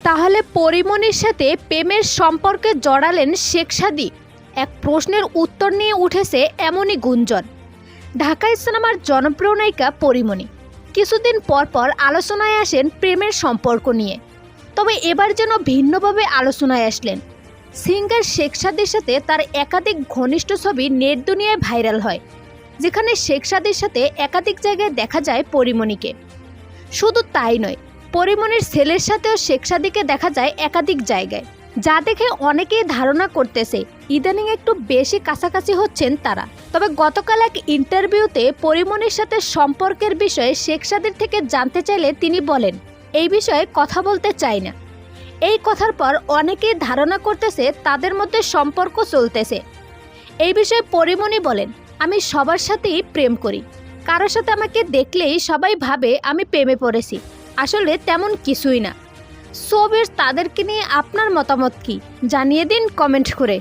তাহলে পরিমণির সাথে প্রেমের সম্পর্কে জড়ালেন শেখ সাদী? এক প্রশ্নের উত্তর নিয়ে উঠেছে এমনই গুঞ্জন। ঢাকাই সিনেমার জনপ্রিয় নায়িকা পরিমণি কিছুদিন পর পর আলোচনায় আসেন প্রেমের সম্পর্ক নিয়ে। তবে এবার যেন ভিন্নভাবে আলোচনায় আসলেন। সিঙ্গার শেখ সাদীর সাথে তার একাধিক ঘনিষ্ঠ ছবি নেট দুনিয়ায় ভাইরাল হয়, যেখানে শেখ সাদীর সাথে একাধিক জায়গায় দেখা যায় পরিমণিকে। শুধু তাই নয়, পরিমণির ছেলের সাথেও শেখ সাদীকে দেখা যায় একাধিক জায়গায়, যা দেখে অনেকেই ধারণা করতেছে ইদানিং একটু বেশি কাছাকাছি হচ্ছেন তারা। তবে গতকাল এক ইন্টারভিউতে পরিমণির সাথে সম্পর্কের বিষয়ে শেখ সাদীর থেকে জানতে চাইলে তিনি বলেন, এই বিষয়ে কথা বলতে চাই না। এই কথার পর অনেকেই ধারণা করতেছে তাদের মধ্যে সম্পর্ক চলতেছে। এই বিষয়ে পরিমণি বলেন, আমি সবার সাথেই প্রেম করি, কারোর সাথে আমাকে দেখলেই সবাই ভাবে আমি প্রেমে পড়েছি। আসলে তেমন কিছুই না। সো ভিউয়ার্স, তাদেরকে নিয়ে আপনার মতামত কি জানিয়ে দিন কমেন্ট করে।